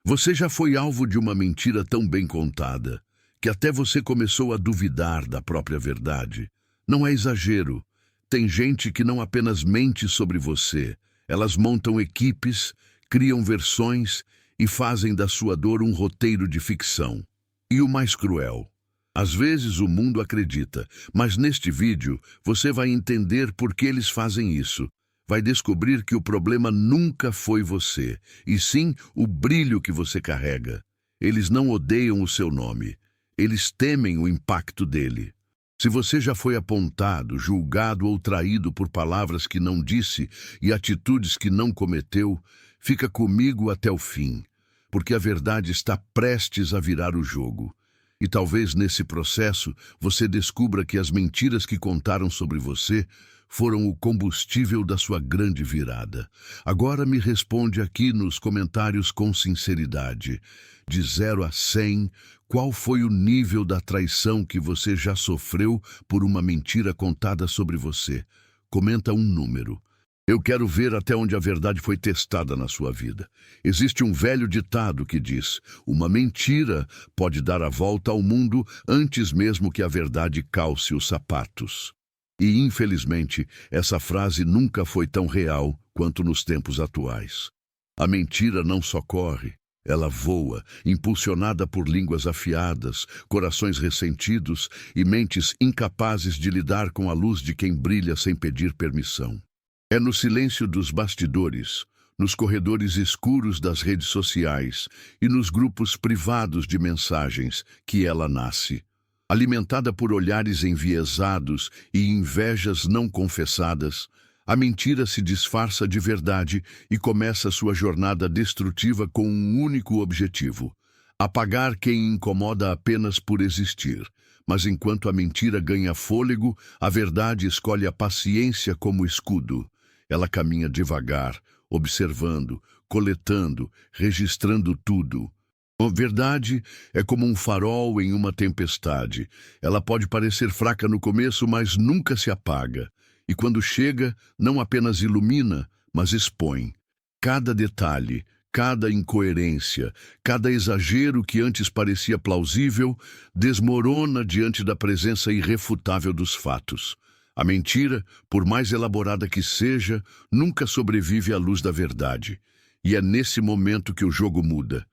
Você já foi alvo de uma mentira tão bem contada que até você começou a duvidar da própria verdade. Não é exagero. Tem gente que não apenas mente sobre você, elas montam equipes, criam versões e fazem da sua dor um roteiro de ficção. E o mais cruel: às vezes o mundo acredita, mas neste vídeo você vai entender por que eles fazem isso. Vai descobrir que o problema nunca foi você, e sim o brilho que você carrega. Eles não odeiam o seu nome, eles temem o impacto dele. Se você já foi apontado, julgado ou traído por palavras que não disse e atitudes que não cometeu, fica comigo até o fim, porque a verdade está prestes a virar o jogo. E talvez nesse processo você descubra que as mentiras que contaram sobre você foram o combustível da sua grande virada. Agora me responde aqui nos comentários com sinceridade. De 0 a 100, qual foi o nível da traição que você já sofreu por uma mentira contada sobre você? Comenta um número. Eu quero ver até onde a verdade foi testada na sua vida. Existe um velho ditado que diz: uma mentira pode dar a volta ao mundo antes mesmo que a verdade calce os sapatos. E, infelizmente, essa frase nunca foi tão real quanto nos tempos atuais. A mentira não só corre, ela voa, impulsionada por línguas afiadas, corações ressentidos e mentes incapazes de lidar com a luz de quem brilha sem pedir permissão. É no silêncio dos bastidores, nos corredores escuros das redes sociais e nos grupos privados de mensagens que ela nasce. Alimentada por olhares enviesados e invejas não confessadas, a mentira se disfarça de verdade e começa sua jornada destrutiva com um único objetivo: apagar quem incomoda apenas por existir. Mas enquanto a mentira ganha fôlego, a verdade escolhe a paciência como escudo. Ela caminha devagar, observando, coletando, registrando tudo. A verdade é como um farol em uma tempestade. Ela pode parecer fraca no começo, mas nunca se apaga. E quando chega, não apenas ilumina, mas expõe. Cada detalhe, cada incoerência, cada exagero que antes parecia plausível, desmorona diante da presença irrefutável dos fatos. A mentira, por mais elaborada que seja, nunca sobrevive à luz da verdade. E é nesse momento que o jogo muda.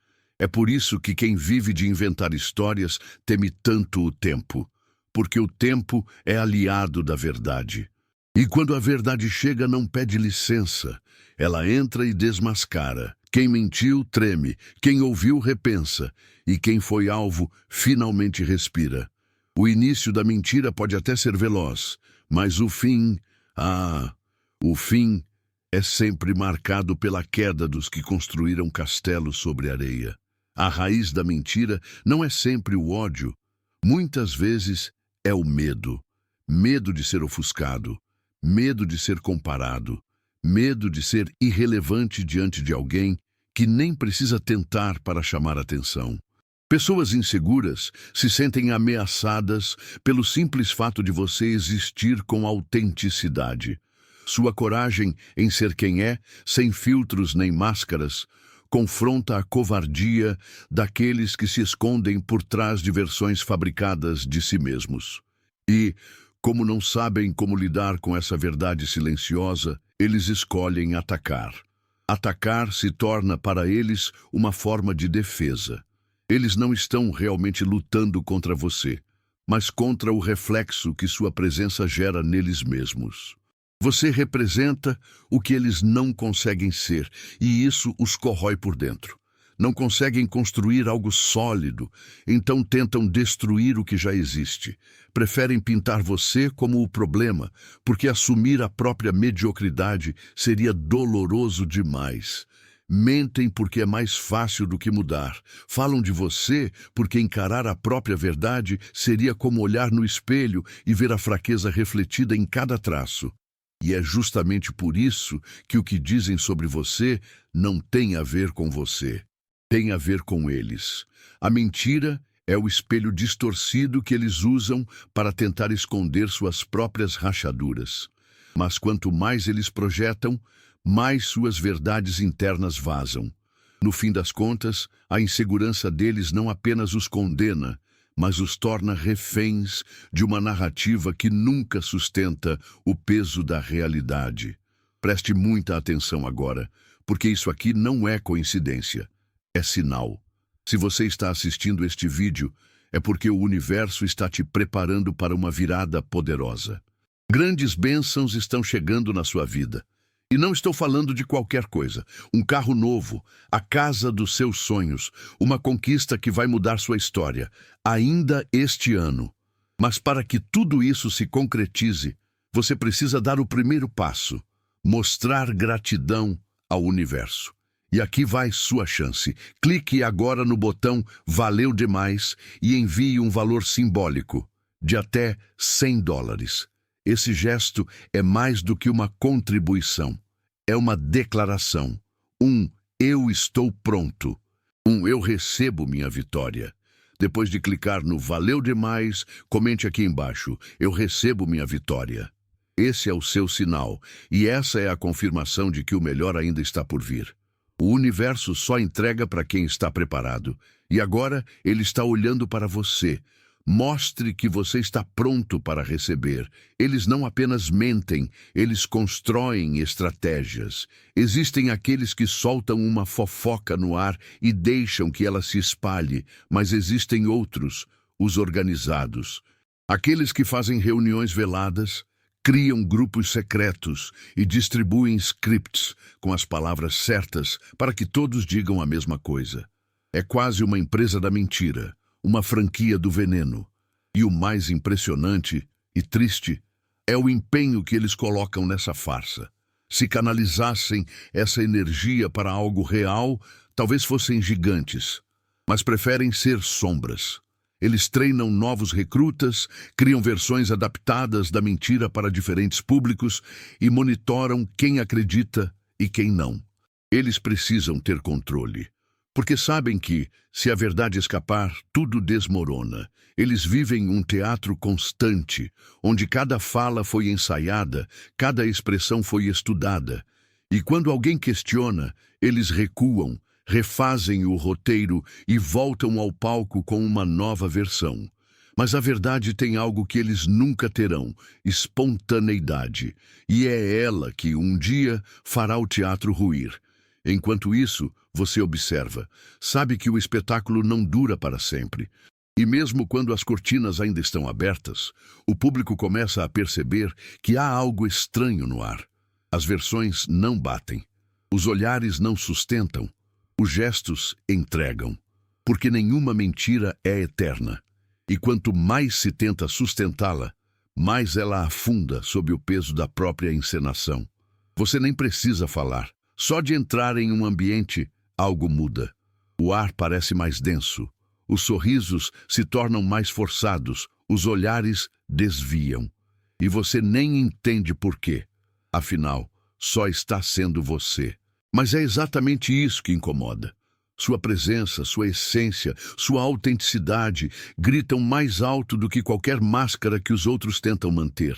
É por isso que quem vive de inventar histórias teme tanto o tempo. Porque o tempo é aliado da verdade. E quando a verdade chega, não pede licença. Ela entra e desmascara. Quem mentiu, treme. Quem ouviu, repensa. E quem foi alvo, finalmente respira. O início da mentira pode até ser veloz, mas o fim é sempre marcado pela queda dos que construíram castelos sobre areia. A raiz da mentira não é sempre o ódio. Muitas vezes é o medo. Medo de ser ofuscado, medo de ser comparado, medo de ser irrelevante diante de alguém que nem precisa tentar para chamar atenção. Pessoas inseguras se sentem ameaçadas pelo simples fato de você existir com autenticidade. Sua coragem em ser quem é, sem filtros nem máscaras, confronta a covardia daqueles que se escondem por trás de versões fabricadas de si mesmos. E, como não sabem como lidar com essa verdade silenciosa, eles escolhem atacar. Atacar se torna para eles uma forma de defesa. Eles não estão realmente lutando contra você, mas contra o reflexo que sua presença gera neles mesmos. Você representa o que eles não conseguem ser, e isso os corrói por dentro. Não conseguem construir algo sólido, então tentam destruir o que já existe. Preferem pintar você como o problema, porque assumir a própria mediocridade seria doloroso demais. Mentem porque é mais fácil do que mudar. Falam de você porque encarar a própria verdade seria como olhar no espelho e ver a fraqueza refletida em cada traço. E é justamente por isso que o que dizem sobre você não tem a ver com você. Tem a ver com eles. A mentira é o espelho distorcido que eles usam para tentar esconder suas próprias rachaduras. Mas quanto mais eles projetam, mais suas verdades internas vazam. No fim das contas, a insegurança deles não apenas os condena, mas os torna reféns de uma narrativa que nunca sustenta o peso da realidade. Preste muita atenção agora, porque isso aqui não é coincidência, é sinal. Se você está assistindo este vídeo, é porque o universo está te preparando para uma virada poderosa. Grandes bênçãos estão chegando na sua vida. E não estou falando de qualquer coisa. Um carro novo, a casa dos seus sonhos, uma conquista que vai mudar sua história, ainda este ano. Mas para que tudo isso se concretize, você precisa dar o primeiro passo: mostrar gratidão ao universo. E aqui vai sua chance. Clique agora no botão "Valeu demais" e envie um valor simbólico de até $100. Esse gesto é mais do que uma contribuição. É uma declaração. Eu estou pronto. Eu recebo minha vitória. Depois de clicar no "Valeu demais", comente aqui embaixo: eu recebo minha vitória. Esse é o seu sinal, e essa é a confirmação de que o melhor ainda está por vir. O universo só entrega para quem está preparado. E agora ele está olhando para você. Mostre que você está pronto para receber. Eles não apenas mentem, eles constroem estratégias. Existem aqueles que soltam uma fofoca no ar e deixam que ela se espalhe, mas existem outros, os organizados. Aqueles que fazem reuniões veladas, criam grupos secretos e distribuem scripts com as palavras certas para que todos digam a mesma coisa. É quase uma empresa da mentira, uma franquia do veneno. E o mais impressionante e triste é o empenho que eles colocam nessa farsa. Se canalizassem essa energia para algo real, talvez fossem gigantes, mas preferem ser sombras. Eles treinam novos recrutas, criam versões adaptadas da mentira para diferentes públicos e monitoram quem acredita e quem não. Eles precisam ter controle, porque sabem que, se a verdade escapar, tudo desmorona. Eles vivem um teatro constante, onde cada fala foi ensaiada, cada expressão foi estudada. E quando alguém questiona, eles recuam, refazem o roteiro e voltam ao palco com uma nova versão. Mas a verdade tem algo que eles nunca terão: espontaneidade. E é ela que, um dia, fará o teatro ruir. Enquanto isso, você observa, sabe que o espetáculo não dura para sempre. E mesmo quando as cortinas ainda estão abertas, o público começa a perceber que há algo estranho no ar. As versões não batem, os olhares não sustentam, os gestos entregam. Porque nenhuma mentira é eterna. E quanto mais se tenta sustentá-la, mais ela afunda sob o peso da própria encenação. Você nem precisa falar. Só de entrar em um ambiente, algo muda. O ar parece mais denso. Os sorrisos se tornam mais forçados. Os olhares desviam. E você nem entende por quê. Afinal, só está sendo você. Mas é exatamente isso que incomoda. Sua presença, sua essência, sua autenticidade gritam mais alto do que qualquer máscara que os outros tentam manter.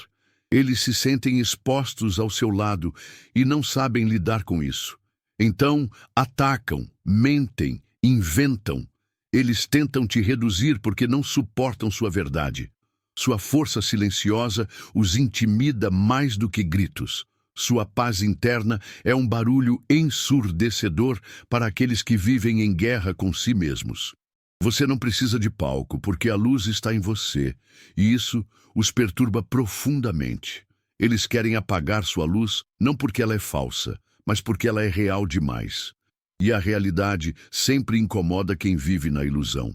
Eles se sentem expostos ao seu lado e não sabem lidar com isso. Então, atacam, mentem, inventam. Eles tentam te reduzir porque não suportam sua verdade. Sua força silenciosa os intimida mais do que gritos. Sua paz interna é um barulho ensurdecedor para aqueles que vivem em guerra com si mesmos. Você não precisa de palco, porque a luz está em você, e isso os perturba profundamente. Eles querem apagar sua luz, não porque ela é falsa, mas porque ela é real demais. E a realidade sempre incomoda quem vive na ilusão.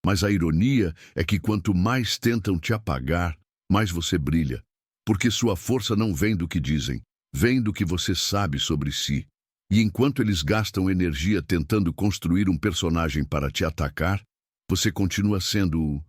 Mas a ironia é que quanto mais tentam te apagar, mais você brilha. Porque sua força não vem do que dizem, vem do que você sabe sobre si. E enquanto eles gastam energia tentando construir um personagem para te atacar, você continua sendo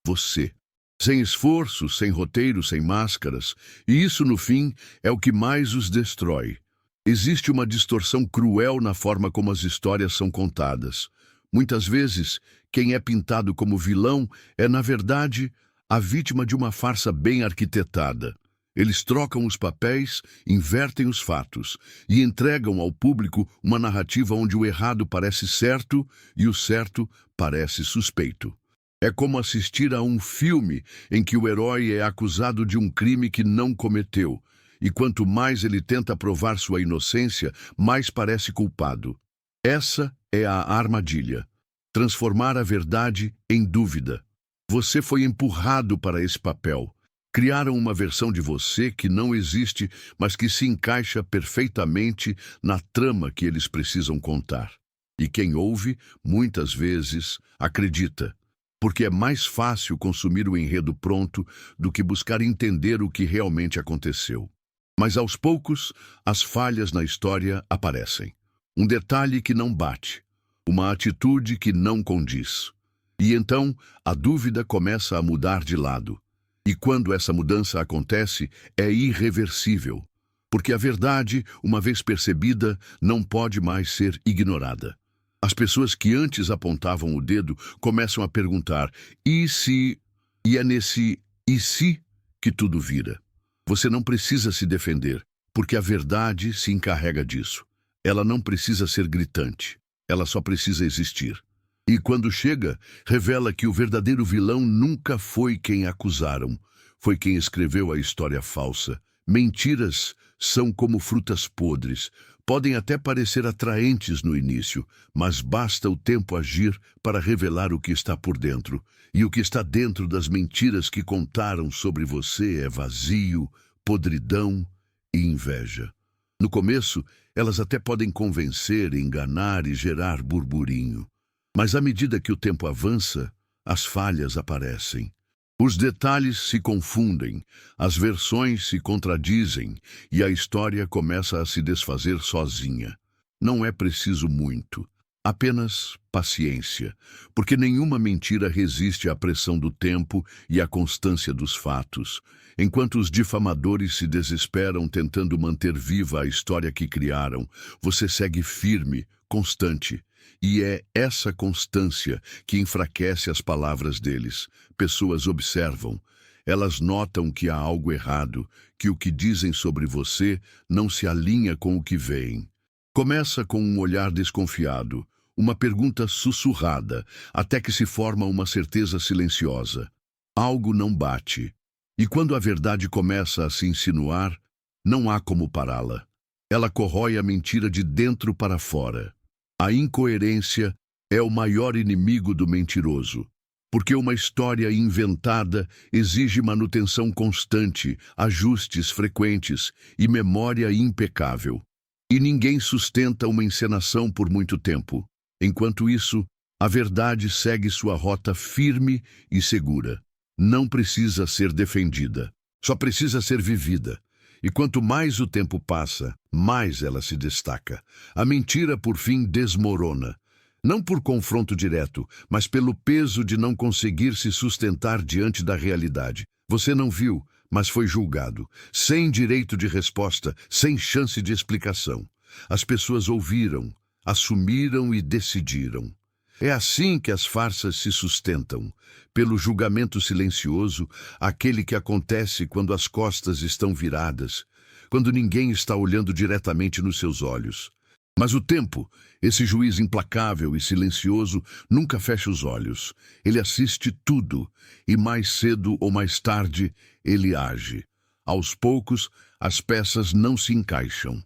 você. Sem esforço, sem roteiro, sem máscaras. E isso, no fim, é o que mais os destrói. Existe uma distorção cruel na forma como as histórias são contadas. Muitas vezes, quem é pintado como vilão é, na verdade, a vítima de uma farsa bem arquitetada. Eles trocam os papéis, invertem os fatos e entregam ao público uma narrativa onde o errado parece certo e o certo parece suspeito. É como assistir a um filme em que o herói é acusado de um crime que não cometeu, e quanto mais ele tenta provar sua inocência, mais parece culpado. Essa é a armadilha. Transformar a verdade em dúvida. Você foi empurrado para esse papel. Criaram uma versão de você que não existe, mas que se encaixa perfeitamente na trama que eles precisam contar. E quem ouve, muitas vezes, acredita. Porque é mais fácil consumir o enredo pronto do que buscar entender o que realmente aconteceu. Mas aos poucos, as falhas na história aparecem. Um detalhe que não bate, uma atitude que não condiz. E então, a dúvida começa a mudar de lado. E quando essa mudança acontece, é irreversível. Porque a verdade, uma vez percebida, não pode mais ser ignorada. As pessoas que antes apontavam o dedo começam a perguntar: e se? E é nesse e se que tudo vira. Você não precisa se defender, porque a verdade se encarrega disso. Ela não precisa ser gritante, ela só precisa existir. E quando chega, revela que o verdadeiro vilão nunca foi quem acusaram, foi quem escreveu a história falsa. Mentiras são como frutas podres. Podem até parecer atraentes no início, mas basta o tempo agir para revelar o que está por dentro. E o que está dentro das mentiras que contaram sobre você é vazio, podridão e inveja. No começo, elas até podem convencer, enganar e gerar burburinho. Mas à medida que o tempo avança, as falhas aparecem. Os detalhes se confundem, as versões se contradizem e a história começa a se desfazer sozinha. Não é preciso muito, apenas paciência, porque nenhuma mentira resiste à pressão do tempo e à constância dos fatos. Enquanto os difamadores se desesperam tentando manter viva a história que criaram, você segue firme, constante. E é essa constância que enfraquece as palavras deles. Pessoas observam. Elas notam que há algo errado, que o que dizem sobre você não se alinha com o que veem. Começa com um olhar desconfiado, uma pergunta sussurrada, até que se forma uma certeza silenciosa. Algo não bate. E quando a verdade começa a se insinuar, não há como pará-la. Ela corrói a mentira de dentro para fora. A incoerência é o maior inimigo do mentiroso, porque uma história inventada exige manutenção constante, ajustes frequentes e memória impecável. E ninguém sustenta uma encenação por muito tempo. Enquanto isso, a verdade segue sua rota firme e segura. Não precisa ser defendida, só precisa ser vivida. E quanto mais o tempo passa, mais ela se destaca. A mentira, por fim, desmorona. Não por confronto direto, mas pelo peso de não conseguir se sustentar diante da realidade. Você não viu, mas foi julgado, sem direito de resposta, sem chance de explicação. As pessoas ouviram, assumiram e decidiram. É assim que as farsas se sustentam, pelo julgamento silencioso, aquele que acontece quando as costas estão viradas, quando ninguém está olhando diretamente nos seus olhos. Mas o tempo, esse juiz implacável e silencioso, nunca fecha os olhos. Ele assiste tudo, e mais cedo ou mais tarde, ele age. Aos poucos, as peças não se encaixam.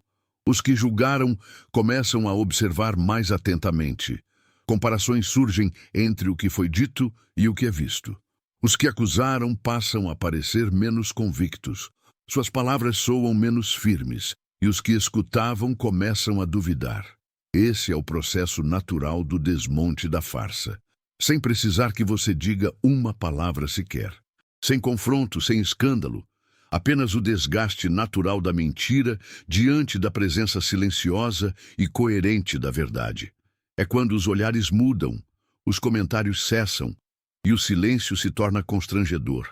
Os que julgaram começam a observar mais atentamente. Comparações surgem entre o que foi dito e o que é visto. Os que acusaram passam a parecer menos convictos. Suas palavras soam menos firmes, e os que escutavam começam a duvidar. Esse é o processo natural do desmonte da farsa. Sem precisar que você diga uma palavra sequer. Sem confronto, sem escândalo. Apenas o desgaste natural da mentira diante da presença silenciosa e coerente da verdade. É quando os olhares mudam, os comentários cessam e o silêncio se torna constrangedor.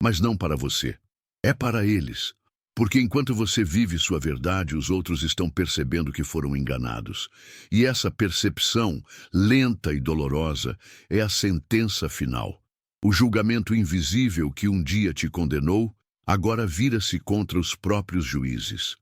Mas não para você. É para eles. Porque enquanto você vive sua verdade, os outros estão percebendo que foram enganados. E essa percepção, lenta e dolorosa, é a sentença final. O julgamento invisível que um dia te condenou agora vira-se contra os próprios juízes.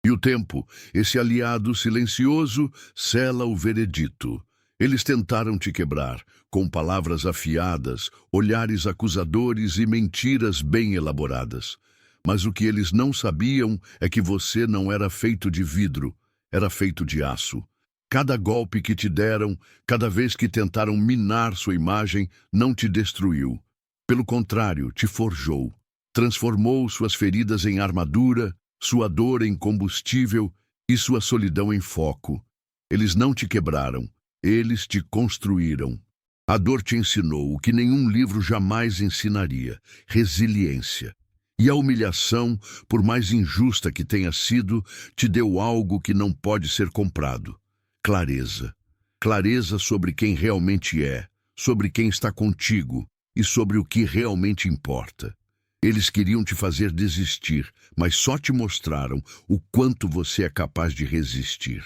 E o tempo, esse aliado silencioso, sela o veredito. Eles tentaram te quebrar, com palavras afiadas, olhares acusadores e mentiras bem elaboradas. Mas o que eles não sabiam é que você não era feito de vidro, era feito de aço. Cada golpe que te deram, cada vez que tentaram minar sua imagem, não te destruiu. Pelo contrário, te forjou. Transformou suas feridas em armadura, sua dor em combustível e sua solidão em foco. Eles não te quebraram, eles te construíram. A dor te ensinou o que nenhum livro jamais ensinaria: resiliência. E a humilhação, por mais injusta que tenha sido, te deu algo que não pode ser comprado: clareza. Clareza sobre quem realmente é, sobre quem está contigo e sobre o que realmente importa. Eles queriam te fazer desistir, mas só te mostraram o quanto você é capaz de resistir.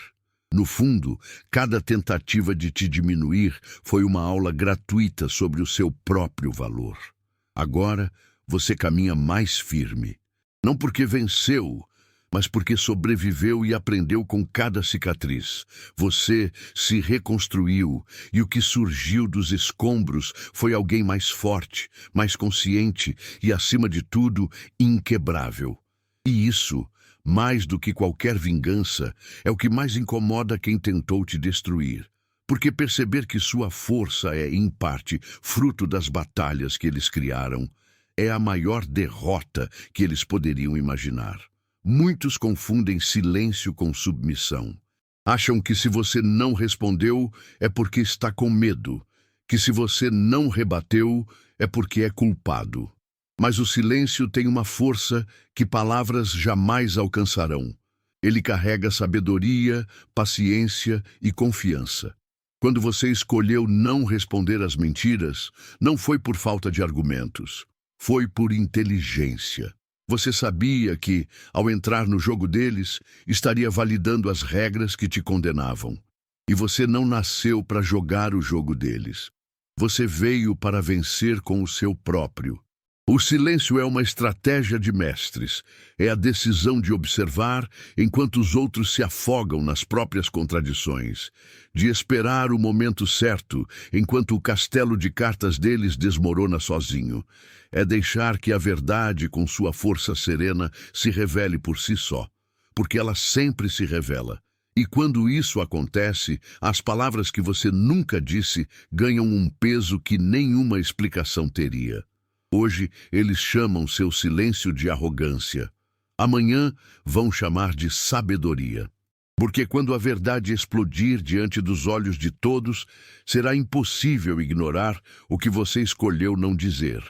No fundo, cada tentativa de te diminuir foi uma aula gratuita sobre o seu próprio valor. Agora, você caminha mais firme. Não porque venceu, mas porque sobreviveu e aprendeu com cada cicatriz. Você se reconstruiu e o que surgiu dos escombros foi alguém mais forte, mais consciente e, acima de tudo, inquebrável. E isso, mais do que qualquer vingança, é o que mais incomoda quem tentou te destruir. Porque perceber que sua força é, em parte, fruto das batalhas que eles criaram, é a maior derrota que eles poderiam imaginar. Muitos confundem silêncio com submissão. Acham que se você não respondeu, é porque está com medo, que se você não rebateu, é porque é culpado. Mas o silêncio tem uma força que palavras jamais alcançarão. Ele carrega sabedoria, paciência e confiança. Quando você escolheu não responder às mentiras, não foi por falta de argumentos. Foi por inteligência. Você sabia que, ao entrar no jogo deles, estaria validando as regras que te condenavam. E você não nasceu para jogar o jogo deles. Você veio para vencer com o seu próprio. O silêncio é uma estratégia de mestres. É a decisão de observar enquanto os outros se afogam nas próprias contradições. De esperar o momento certo enquanto o castelo de cartas deles desmorona sozinho. É deixar que a verdade, com sua força serena, se revele por si só. Porque ela sempre se revela. E quando isso acontece, as palavras que você nunca disse ganham um peso que nenhuma explicação teria. Hoje, eles chamam seu silêncio de arrogância. Amanhã, vão chamar de sabedoria. Porque quando a verdade explodir diante dos olhos de todos, será impossível ignorar o que você escolheu não dizer.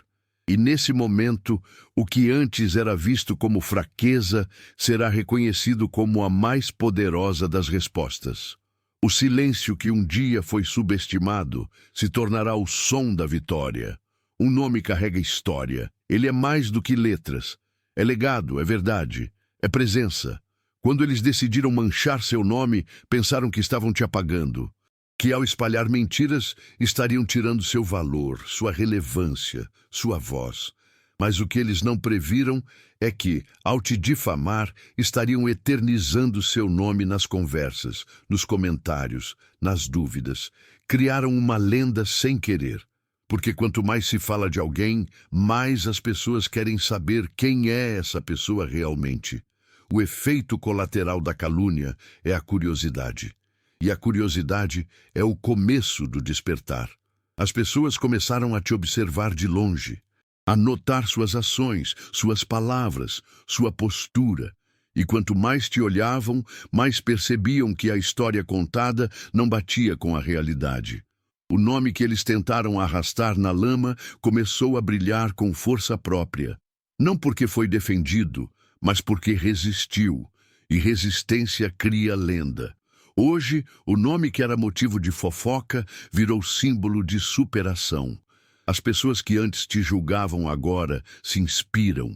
E nesse momento, o que antes era visto como fraqueza, será reconhecido como a mais poderosa das respostas. O silêncio que um dia foi subestimado se tornará o som da vitória. Um nome carrega história. Ele é mais do que letras. É legado, é verdade, é presença. Quando eles decidiram manchar seu nome, pensaram que estavam te apagando. Que ao espalhar mentiras, estariam tirando seu valor, sua relevância, sua voz. Mas o que eles não previram é que, ao te difamar, estariam eternizando seu nome nas conversas, nos comentários, nas dúvidas. Criaram uma lenda sem querer. Porque quanto mais se fala de alguém, mais as pessoas querem saber quem é essa pessoa realmente. O efeito colateral da calúnia é a curiosidade. E a curiosidade é o começo do despertar. As pessoas começaram a te observar de longe, a notar suas ações, suas palavras, sua postura. E quanto mais te olhavam, mais percebiam que a história contada não batia com a realidade. O nome que eles tentaram arrastar na lama começou a brilhar com força própria. Não porque foi defendido, mas porque resistiu. E resistência cria lenda. Hoje, o nome que era motivo de fofoca virou símbolo de superação. As pessoas que antes te julgavam agora se inspiram.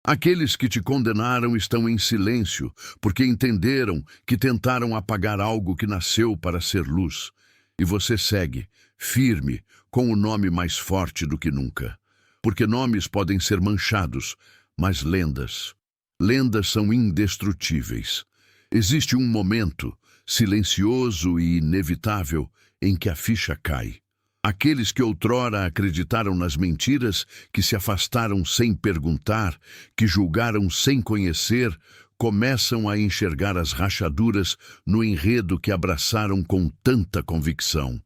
Aqueles que te condenaram estão em silêncio, porque entenderam que tentaram apagar algo que nasceu para ser luz. E você segue, firme, com o nome mais forte do que nunca. Porque nomes podem ser manchados, mas lendas. Lendas são indestrutíveis. Existe um momento, silencioso e inevitável, em que a ficha cai. Aqueles que outrora acreditaram nas mentiras, que se afastaram sem perguntar, que julgaram sem conhecer, começam a enxergar as rachaduras no enredo que abraçaram com tanta convicção.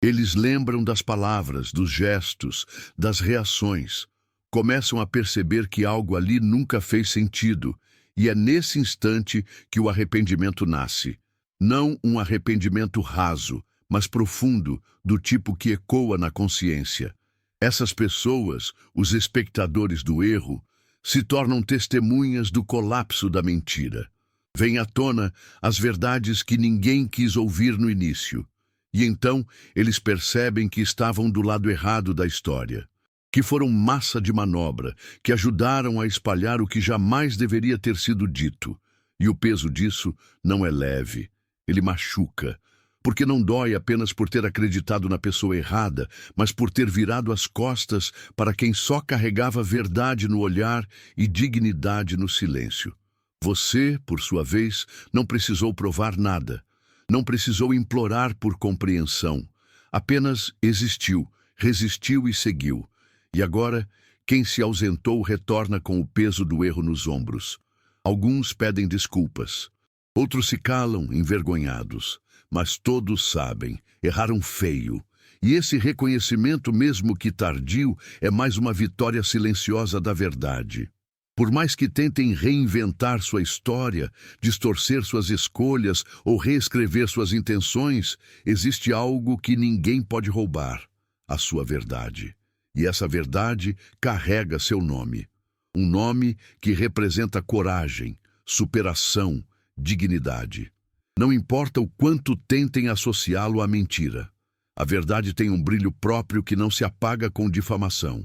Eles lembram das palavras, dos gestos, das reações. Começam a perceber que algo ali nunca fez sentido, e é nesse instante que o arrependimento nasce. Não um arrependimento raso, mas profundo, do tipo que ecoa na consciência. Essas pessoas, os espectadores do erro, se tornam testemunhas do colapso da mentira. Vêm à tona as verdades que ninguém quis ouvir no início. E então eles percebem que estavam do lado errado da história, que foram massa de manobra, que ajudaram a espalhar o que jamais deveria ter sido dito. E o peso disso não é leve, ele machuca, porque não dói apenas por ter acreditado na pessoa errada, mas por ter virado as costas para quem só carregava verdade no olhar e dignidade no silêncio. Você, por sua vez, não precisou provar nada. Não precisou implorar por compreensão. Apenas existiu, resistiu e seguiu. E agora, quem se ausentou retorna com o peso do erro nos ombros. Alguns pedem desculpas. Outros se calam, envergonhados. Mas todos sabem, erraram feio. E esse reconhecimento, mesmo que tardio, é mais uma vitória silenciosa da verdade. Por mais que tentem reinventar sua história, distorcer suas escolhas ou reescrever suas intenções, existe algo que ninguém pode roubar: a sua verdade. E essa verdade carrega seu nome. Um nome que representa coragem, superação, dignidade. Não importa o quanto tentem associá-lo à mentira. A verdade tem um brilho próprio que não se apaga com difamação.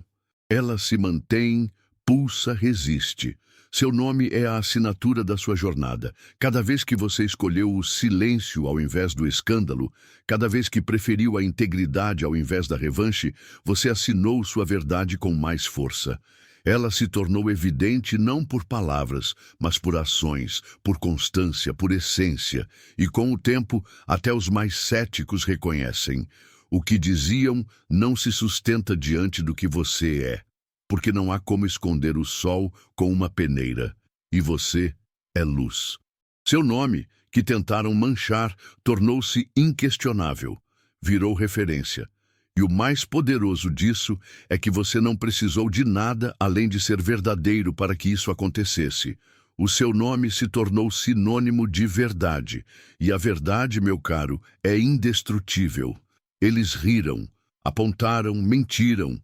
Ela se mantém, pulsa, resiste. Seu nome é a assinatura da sua jornada. Cada vez que você escolheu o silêncio ao invés do escândalo, cada vez que preferiu a integridade ao invés da revanche, você assinou sua verdade com mais força. Ela se tornou evidente não por palavras, mas por ações, por constância, por essência. E com o tempo, até os mais céticos reconhecem: o que diziam não se sustenta diante do que você é, porque não há como esconder o sol com uma peneira, e você é luz. Seu nome, que tentaram manchar, tornou-se inquestionável, virou referência. E o mais poderoso disso é que você não precisou de nada além de ser verdadeiro para que isso acontecesse. O seu nome se tornou sinônimo de verdade, e a verdade, meu caro, é indestrutível. Eles riram, apontaram, mentiram,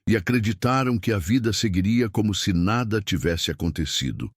e acreditaram que a vida seguiria como se nada tivesse acontecido.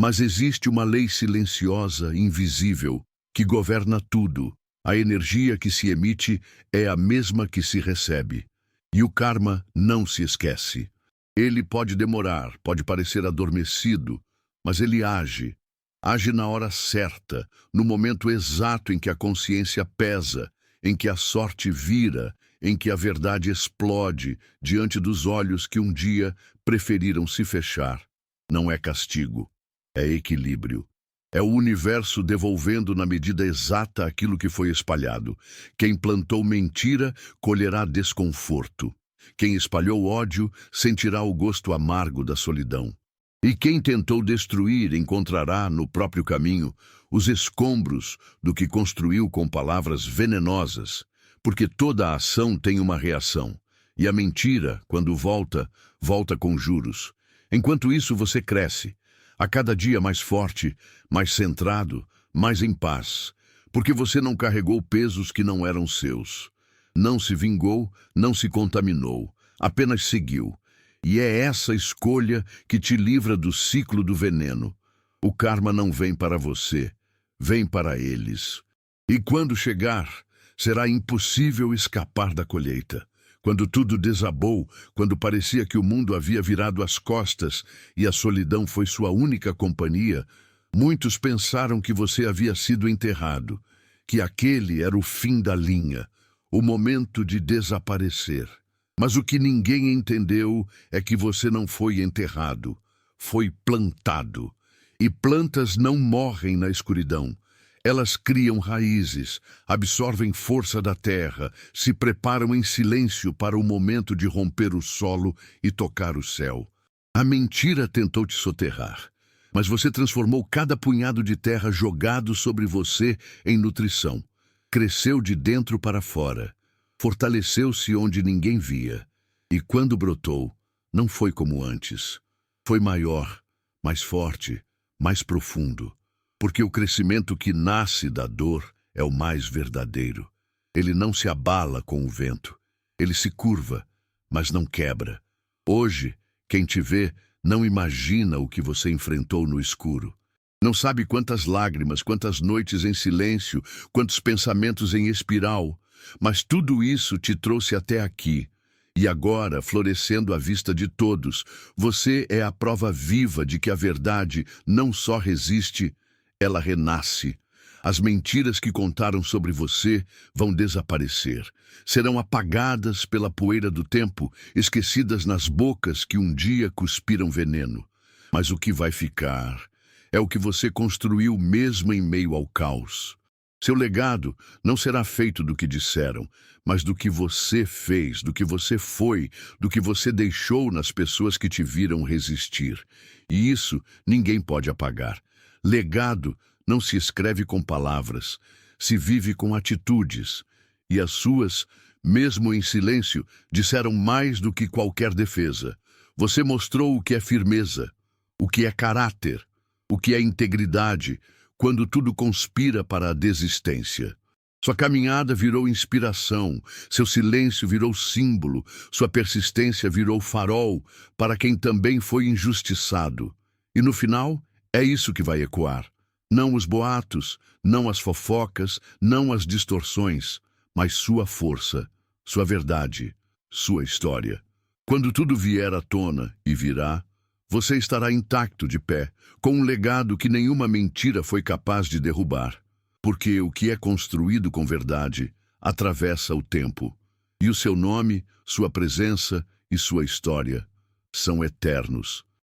Mas existe uma lei silenciosa, invisível, que governa tudo. A energia que se emite é a mesma que se recebe. E o karma não se esquece. Ele pode demorar, pode parecer adormecido, mas ele age. Age na hora certa, no momento exato em que a consciência pesa, em que a sorte vira, em que a verdade explode diante dos olhos que um dia preferiram se fechar. Não é castigo, é equilíbrio. É o universo devolvendo na medida exata aquilo que foi espalhado. Quem plantou mentira colherá desconforto. Quem espalhou ódio sentirá o gosto amargo da solidão. E quem tentou destruir encontrará, no próprio caminho, os escombros do que construiu com palavras venenosas. Porque toda a ação tem uma reação. E a mentira, quando volta, volta com juros. Enquanto isso, você cresce. A cada dia mais forte, mais centrado, mais em paz, porque você não carregou pesos que não eram seus. Não se vingou, não se contaminou, apenas seguiu. E é essa escolha que te livra do ciclo do veneno. O karma não vem para você, vem para eles. E quando chegar, será impossível escapar da colheita. Quando tudo desabou, quando parecia que o mundo havia virado as costas e a solidão foi sua única companhia, muitos pensaram que você havia sido enterrado, que aquele era o fim da linha, o momento de desaparecer. Mas o que ninguém entendeu é que você não foi enterrado. foi plantado. E plantas não morrem na escuridão. Elas criam raízes, absorvem força da terra, se preparam em silêncio para o momento de romper o solo e tocar o céu. A mentira tentou te soterrar, mas você transformou cada punhado de terra jogado sobre você em nutrição. Cresceu de dentro para fora, fortaleceu-se onde ninguém via. E quando brotou, não foi como antes. Foi maior, mais forte, mais profundo. Porque o crescimento que nasce da dor é o mais verdadeiro. Ele não se abala com o vento. Ele se curva, mas não quebra. Hoje, quem te vê não imagina o que você enfrentou no escuro. Não sabe quantas lágrimas, quantas noites em silêncio, quantos pensamentos em espiral. Mas tudo isso te trouxe até aqui. E agora, florescendo à vista de todos, você é a prova viva de que a verdade não só resiste, ela renasce. As mentiras que contaram sobre você vão desaparecer. Serão apagadas pela poeira do tempo, esquecidas nas bocas que um dia cuspiram veneno. Mas o que vai ficar é o que você construiu mesmo em meio ao caos. Seu legado não será feito do que disseram, mas do que você fez, do que você foi, do que você deixou nas pessoas que te viram resistir. E isso ninguém pode apagar. Legado não se escreve com palavras, se vive com atitudes. E as suas, mesmo em silêncio, disseram mais do que qualquer defesa. Você mostrou o que é firmeza, o que é caráter, o que é integridade, quando tudo conspira para a desistência. Sua caminhada virou inspiração, seu silêncio virou símbolo, sua persistência virou farol para quem também foi injustiçado. E no final, é isso que vai ecoar. Não os boatos, não as fofocas, não as distorções, mas sua força, sua verdade, sua história. Quando tudo vier à tona, e virá, você estará intacto de pé, com um legado que nenhuma mentira foi capaz de derrubar. Porque o que é construído com verdade atravessa o tempo. E o seu nome, sua presença e sua história são eternos.